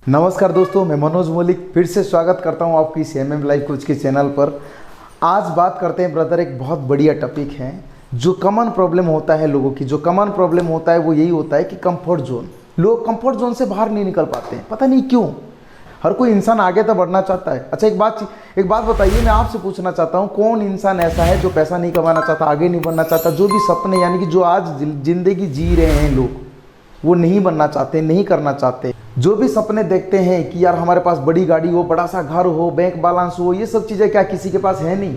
नमस्कार दोस्तों, मैं मनोज मौलिक फिर से स्वागत करता हूं आपकी एमएम लाइफ कोच के चैनल पर। आज बात करते हैं ब्रदर, एक बहुत बढ़िया टॉपिक है। जो कॉमन प्रॉब्लम होता है लोगों की, जो कॉमन प्रॉब्लम होता है वो यही होता है कि कंफर्ट जोन। लोग कंफर्ट जोन से बाहर नहीं निकल पाते हैं, पता नहीं क्यों। हर कोई इंसान आगे तो बढ़ना चाहता है। अच्छा, एक बात बताइए, मैं आपसे पूछना चाहता हूँ, कौन इंसान ऐसा है जो पैसा नहीं कमाना चाहता, आगे नहीं बढ़ना चाहता? जो भी सपने यानी कि जो आज जिंदगी जी रहे हैं लोग, वो नहीं बनना चाहते, नहीं करना चाहते। जो भी सपने देखते हैं कि यार हमारे पास बड़ी गाड़ी हो, बड़ा सा घर हो, बैंक बैलेंस हो, ये सब चीज़ें क्या किसी के पास है? नहीं,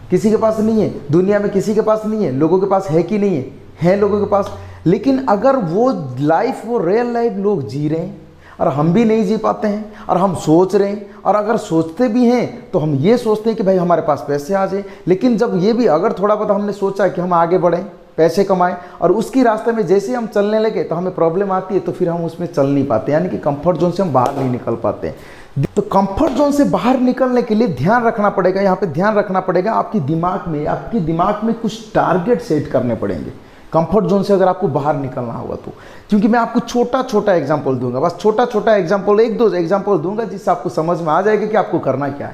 किसी के पास नहीं है। दुनिया में किसी के पास नहीं है। लोगों के पास है कि नहीं है? है लोगों के पास। लेकिन अगर वो लाइफ, वो रियल लाइफ लोग जी रहे हैं और हम भी नहीं जी पाते हैं, और हम सोच रहे हैं, और अगर सोचते भी हैं तो हम ये सोचते हैं कि भाई हमारे पास पैसे आ जाए। लेकिन जब ये भी अगर थोड़ा बहुत हमने सोचा कि हम आगे बढ़ें, पैसे कमाएं, और उसकी रास्ते में जैसे हम चलने लगे तो हमें प्रॉब्लम आती है, तो फिर हम उसमें चल नहीं पाते, यानी कि कंफर्ट जोन से हम बाहर नहीं निकल पाते। तो कंफर्ट जोन से बाहर निकलने के लिए ध्यान रखना पड़ेगा, यहाँ पे ध्यान रखना पड़ेगा आपके दिमाग में कुछ टारगेट सेट करने पड़ेंगे कंफर्ट जोन से अगर आपको बाहर निकलना होगा तो। क्योंकि मैं आपको छोटा छोटा एग्जाम्पल दूंगा, बस छोटा छोटा एग्जाम्पल, एक दो एग्जाम्पल दूंगा जिससे आपको समझ में आ जाएगा कि आपको करना क्या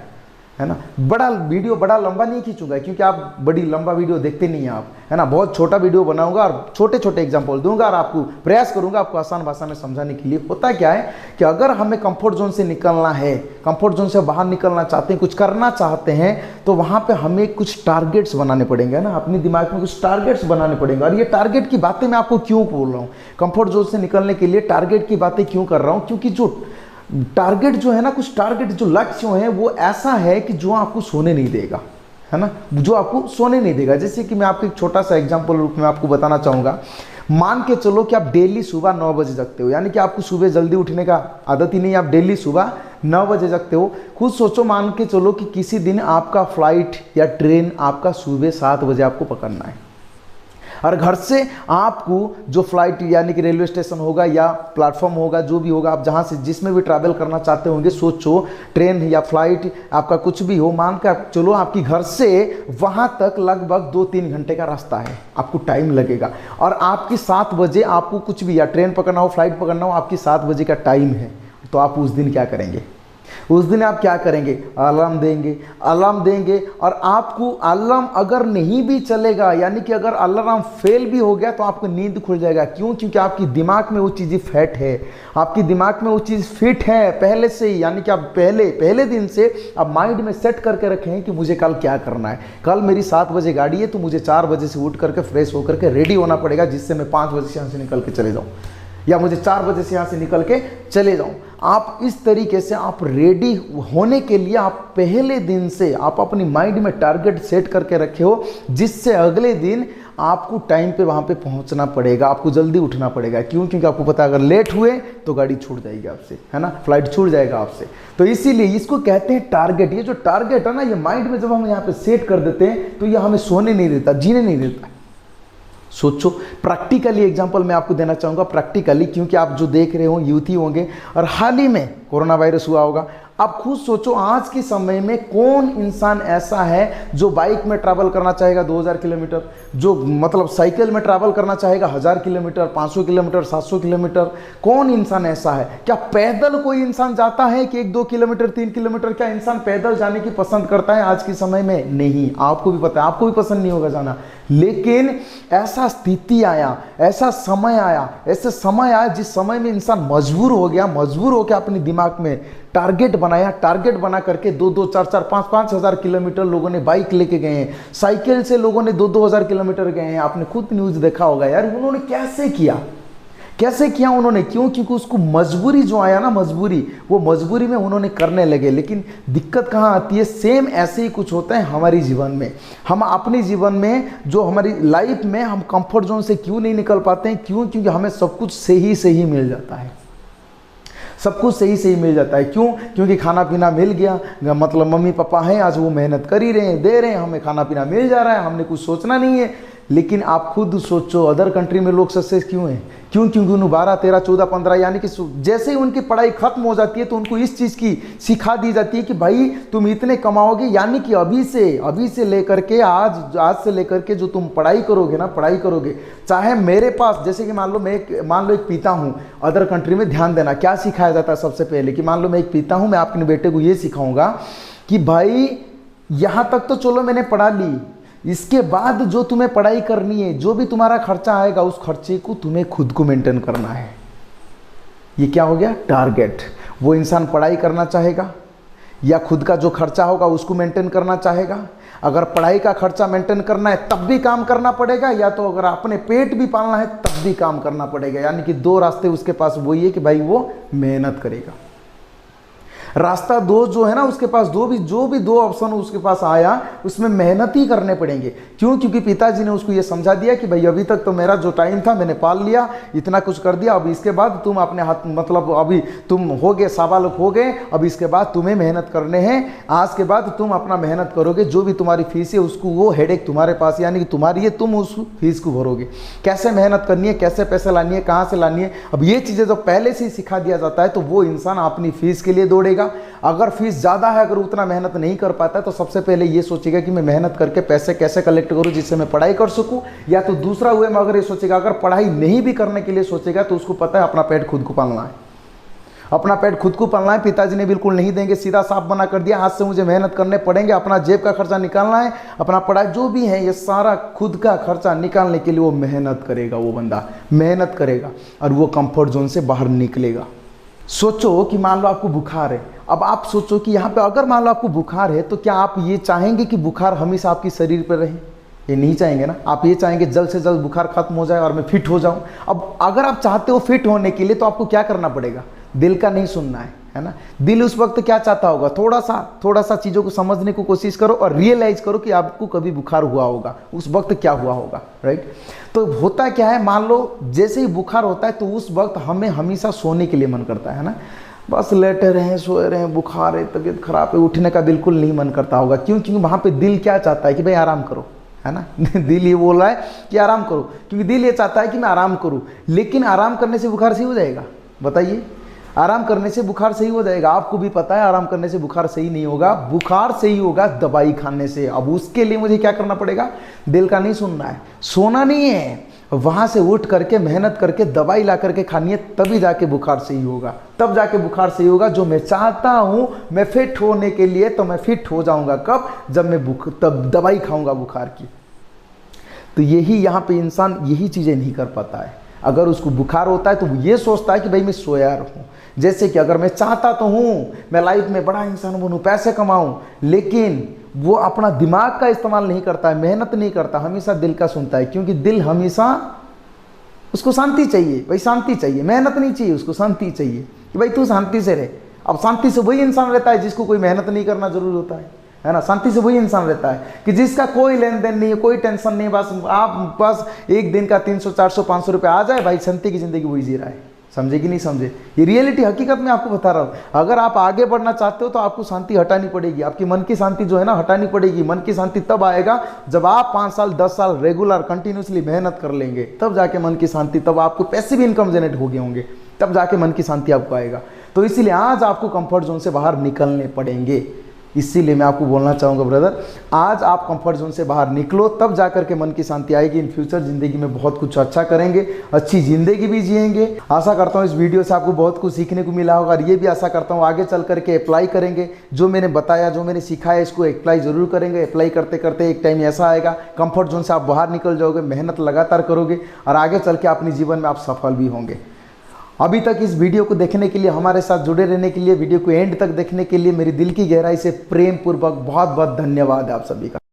है ना। बड़ा वीडियो बड़ा लंबा नहीं खींचूंगा, क्योंकि आप बड़ी लंबा वीडियो देखते नहीं हैं आप, है ना। बहुत छोटा वीडियो बनाऊंगा और छोटे छोटे एग्जांपल दूंगा, और आपको प्रयास करूंगा आपको आसान भाषा में समझाने के लिए। होता क्या है कि अगर हमें कंफर्ट जोन से निकलना है, कंफर्ट जोन से बाहर निकलना चाहते हैं, कुछ करना चाहते हैं, तो वहां पे हमें कुछ टारगेट्स बनाने पड़ेंगे, ना। अपने दिमाग में कुछ टारगेट्स बनाने पड़ेंगे। और ये टारगेट की बातें मैं आपको क्यों बोल रहा हूँ, कंफर्ट जोन से निकलने के लिए टारगेट की बातें क्यों कर रहा हूँ? क्योंकि जो टारगेट जो है ना, कुछ टारगेट जो लक्ष्य है वो ऐसा है कि जो आपको सोने नहीं देगा, है ना, जो आपको सोने नहीं देगा। जैसे कि मैं आपको एक छोटा सा एग्जांपल रूप में आपको बताना चाहूँगा। मान के चलो कि आप डेली सुबह 9 बजे जगते हो, यानी कि आपको सुबह जल्दी उठने का आदत ही नहीं, आप डेली सुबह 9 बजे जगते हो। खुद सोचो, मान के चलो कि किसी दिन आपका फ्लाइट या ट्रेन आपका सुबह 7 बजे आपको पकड़ना है, और घर से आपको जो फ्लाइट यानी कि रेलवे स्टेशन होगा या प्लेटफॉर्म होगा, जो भी होगा, आप जहाँ से जिसमें भी ट्रैवल करना चाहते होंगे, सोचो ट्रेन या फ्लाइट आपका कुछ भी हो, मान कर चलो आपकी घर से वहाँ तक लगभग 2-3 घंटे का रास्ता है, आपको टाइम लगेगा। और आपकी 7 बजे आपको कुछ भी, या ट्रेन पकड़ना हो, फ्लाइट पकड़ना हो, आपकी 7 बजे का टाइम है, तो आप उस दिन क्या करेंगे? उस दिन आप क्या करेंगे? अलार्म देंगे। और आपको अलार्म अगर नहीं भी चलेगा, यानी कि अगर अलार्म फेल भी हो गया, तो आपको नींद खुल जाएगा। क्यों? क्योंकि आपकी दिमाग में वो चीज़ फिट है, आपकी दिमाग में वो चीज़ फिट है पहले से ही, यानी कि आप पहले दिन से आप माइंड में सेट करके रखे हैं कि मुझे कल क्या करना है। कल मेरी 7 बजे गाड़ी है, तो मुझे 4 बजे से उठ करके फ्रेश होकर के रेडी होना पड़ेगा, जिससे मैं 5 बजे से यहाँ से निकल के चले जाऊँ, या मुझे 4 बजे से यहाँ से निकल के चले जाऊँ। आप इस तरीके से आप रेडी होने के लिए आप पहले दिन से आप अपनी माइंड में टारगेट सेट करके रखे हो, जिससे अगले दिन आपको टाइम पे वहाँ पे पहुँचना पड़ेगा, आपको जल्दी उठना पड़ेगा। क्यों? क्योंकि आपको पता है अगर लेट हुए तो गाड़ी छूट जाएगी आपसे, है ना, फ्लाइट छूट जाएगा आपसे। तो इसीलिए इसको कहते हैं टारगेट। ये जो टारगेट है ना, ये माइंड में जब हम यहाँ पे सेट कर देते हैं, तो ये हमें सोने नहीं देता, जीने नहीं देता। सोचो, प्रैक्टिकली एग्जांपल मैं आपको देना चाहूँगा, प्रैक्टिकली, क्योंकि आप जो देख रहे हो यूथ ही होंगे, और हाल ही में कोरोना वायरस हुआ होगा। आप खुद सोचो, आज के समय में कौन इंसान ऐसा है जो बाइक में ट्रैवल करना चाहेगा 2000 किलोमीटर, जो मतलब साइकिल में ट्रैवल करना चाहेगा 1000 किलोमीटर, 500 किलोमीटर, 700 किलोमीटर? कौन इंसान ऐसा है? क्या पैदल कोई इंसान जाता है कि 1-2 किलोमीटर, 3 किलोमीटर? क्या इंसान पैदल जाने की पसंद करता है आज के समय में? नहीं। आपको भी पता है, आपको भी पसंद नहीं होगा जाना। लेकिन ऐसा स्थिति आया, ऐसा समय आया जिस समय में इंसान मजबूर हो गया अपने दिमाग में टारगेट बना करके 2-2, 4-4, 5-5 हज़ार किलोमीटर लोगों ने बाइक लेके गए हैं, साइकिल से लोगों ने 2-2 हज़ार किलोमीटर गए हैं। आपने खुद न्यूज़ देखा होगा यार, उन्होंने कैसे किया उन्होंने? क्यों? क्योंकि उसको मजबूरी जो आया ना, वो मजबूरी में उन्होंने करने लगे। लेकिन दिक्कत कहाँ आती है? सेम ऐसे ही कुछ होता है हमारी जीवन में। हम अपने जीवन में, जो हमारी लाइफ में, हम कंफर्ट जोन से क्यों नहीं निकल पाते हैं? क्यों? क्योंकि हमें सब कुछ सही मिल जाता है, सब कुछ सही मिल जाता है। क्यों? क्योंकि खाना पीना मिल गया, मतलब मम्मी पापा हैं आज, वो मेहनत कर ही रहे हैं, दे रहे हैं, हमें खाना पीना मिल जा रहा है, हमने कुछ सोचना नहीं है। लेकिन आप खुद सोचो अदर कंट्री में लोग सक्सेस क्यों हैं? क्योंकि उन्हें 12, 13, 14, 15 यानी कि जैसे ही उनकी पढ़ाई खत्म हो जाती है तो उनको इस चीज़ की सिखा दी जाती है कि भाई तुम इतने कमाओगे, यानी कि अभी से लेकर के आज से लेकर के जो तुम पढ़ाई करोगे ना, पढ़ाई करोगे, चाहे मेरे पास जैसे कि मान लो एक पिता हूँ अदर कंट्री में, ध्यान देना क्या सिखाया जाता है सबसे पहले कि मान लो मैं एक पिता हूँ, मैं अपने बेटे को ये सिखाऊंगा कि भाई यहाँ तक तो चलो मैंने पढ़ा ली, इसके बाद जो तुम्हें पढ़ाई करनी है, जो भी तुम्हारा खर्चा आएगा उस खर्चे को तुम्हें खुद को मेंटेन करना है। ये क्या हो गया? टारगेट। वो इंसान पढ़ाई करना चाहेगा या खुद का जो खर्चा होगा उसको मेंटेन करना चाहेगा? अगर पढ़ाई का खर्चा मेंटेन करना है तब भी काम करना पड़ेगा, या तो अगर अपने पेट भी पालना है तब भी काम करना पड़ेगा। यानी कि दो रास्ते उसके पास वही है कि भाई वो मेहनत करेगा। रास्ता दो जो है ना, उसके पास जो भी दो ऑप्शन उसके पास आया उसमें मेहनत ही करने पड़ेंगे। क्यों? क्योंकि पिताजी ने उसको ये समझा दिया कि भाई अभी तक तो मेरा जो टाइम था मैंने पाल लिया, इतना कुछ कर दिया, अब इसके बाद तुम अपने हाथ मतलब अभी तुम हो गए, साबालक हो गए, अब इसके बाद तुम्हें मेहनत करने हैं। आज के बाद तुम अपना मेहनत करोगे, जो भी तुम्हारी फीस है उसको वो हेडेक तुम्हारे पास, यानी कि तुम्हारी है, तुम उस फीस को भरोगे। कैसे मेहनत करनी है, कैसे पैसे लानी है, कहाँ से लानी है, अब ये चीज़ें जब पहले से ही सिखा दिया जाता है तो वो इंसान अपनी फीस के लिए दौड़ेगा। अगर फीस ज़्यादा है, अगर उतना मेहनत नहीं कर पाता है तो सबसे पहले ये सोचेगा कि मैं मेहनत करके पैसे कैसे कलेक्ट करूं जिससे मैं पढ़ाई कर सकूं। या तो दूसरा हुए में अगर ये सोचेगा, अगर पढ़ाई नहीं भी करने के लिए सोचेगा तो उसको पता है अपना पेट खुद को पालना है, अपना पेट खुद को पालना है। पिताजी ने बिल्कुल नहीं देंगे, सीधा साफ मना कर दिया, आज से मुझे मेहनत करने पड़ेंगे, अपना जेब का खर्चा निकालना है, अपना पढ़ाई जो भी है ये सारा खुद का खर्चा निकालने के लिए वो मेहनत करेगा। वो बंदा मेहनत करेगा और वो कंफर्ट जोन से बाहर निकलेगा। सोचो कि मान लो आपको बुखार है, अब आप सोचो कि यहाँ पे अगर मान लो आपको बुखार है तो क्या आप ये चाहेंगे कि बुखार हमेशा आपके शरीर पर रहे? ये नहीं चाहेंगे ना। आप ये चाहेंगे जल्द से जल्द बुखार खत्म हो जाए और मैं फिट हो जाऊं। अब अगर आप चाहते हो फिट होने के लिए तो आपको क्या करना पड़ेगा? दिल का नहीं सुनना है ना। दिल उस वक्त क्या चाहता होगा? थोड़ा सा चीज़ों को समझने की कोशिश करो और रियलाइज करो कि आपको कभी बुखार हुआ होगा, उस वक्त क्या हुआ होगा, राइट। तो होता क्या है, मान लो जैसे ही बुखार होता है तो उस वक्त हमें हमेशा सोने के लिए मन करता है ना, बस लेटे रहें, सोए रहें, बुखार है, तबीयत खराब है, उठने का बिल्कुल नहीं मन करता होगा। क्यों? क्योंकि वहाँ पे दिल क्या चाहता है कि भाई आराम करो, है ना। दिल ये बोल रहा है कि आराम करो, क्योंकि दिल ये चाहता है कि मैं आराम करूँ। लेकिन आराम करने से बुखार सही हो जाएगा? बताइए, आराम करने से बुखार सही हो जाएगा? आपको भी पता है आराम करने से बुखार सही नहीं होगा, बुखार सही होगा दवाई खाने से। अब उसके लिए मुझे क्या करना पड़ेगा? दिल का नहीं सुनना है, सोना नहीं है, वहाँ से उठ करके मेहनत करके दवाई ला करके खानी है, तभी जाके बुखार सही होगा। तब जाके बुखार सही होगा। जो मैं चाहता हूँ मैं फिट होने के लिए, तो मैं फिट हो जाऊँगा कब? जब मैं तब दवाई खाऊँगा बुखार की। तो यही यहाँ पे इंसान यही चीज़ें नहीं कर पाता है। अगर उसको बुखार होता है तो वो ये सोचता है कि भाई मैं सोया रहूँ। जैसे कि अगर मैं चाहता तो हूँ मैं लाइफ में बड़ा इंसान बनूँ, पैसे कमाऊँ, लेकिन वो अपना दिमाग का इस्तेमाल नहीं करता है, मेहनत नहीं करता, हमेशा दिल का सुनता है। क्योंकि दिल हमेशा उसको शांति चाहिए, भाई शांति चाहिए, मेहनत नहीं चाहिए, उसको शांति चाहिए कि भाई तू शांति से रहे। अब शांति से वही इंसान रहता है जिसको कोई मेहनत नहीं करना जरूर होता है ना। शांति से वही इंसान रहता है कि जिसका कोई लेन देन नहीं है, कोई टेंशन नहीं, बस आप बस एक दिन का 300, 400, 500 रुपये आ जाए, भाई शांति की जिंदगी वही जी रहा है। समझे कि नहीं समझे? ये रियलिटी हकीकत में आपको बता रहा हूँ। अगर आप आगे बढ़ना चाहते हो तो आपको शांति हटानी पड़ेगी, आपकी मन की शांति जो है ना हटानी पड़ेगी। मन की शांति तब आएगा जब आप 5 साल 10 साल रेगुलर कंटिन्यूसली मेहनत कर लेंगे, तब जाके मन की शांति, तब आपको पैसिव इनकम जनरेट हो गए होंगे, तब जाके मन की शांति आपको आएगा। तो इसीलिए आज आपको कंफर्ट जोन से बाहर निकलने पड़ेंगे। इसीलिए मैं आपको बोलना चाहूँगा ब्रदर, आज आप कंफर्ट जोन से बाहर निकलो, तब जा कर के मन की शांति आएगी। इन फ्यूचर ज़िंदगी में बहुत कुछ अच्छा करेंगे, अच्छी ज़िंदगी भी जिएंगे। आशा करता हूँ इस वीडियो से आपको बहुत कुछ सीखने को मिला होगा, और ये भी आशा करता हूँ आगे चल करके अप्लाई करेंगे। जो मैंने बताया, जो मैंने सिखाया, इसको अप्लाई ज़रूर करेंगे। अप्लाई करते करते एक टाइम ऐसा आएगा कंफर्ट जोन से आप बाहर निकल जाओगे, मेहनत लगातार करोगे और आगे चल के अपने जीवन में आप सफल भी होंगे। अभी तक इस वीडियो को देखने के लिए, हमारे साथ जुड़े रहने के लिए, वीडियो को एंड तक देखने के लिए मेरी दिल की गहराई से प्रेम पूर्वक बहुत बहुत धन्यवाद आप सभी का।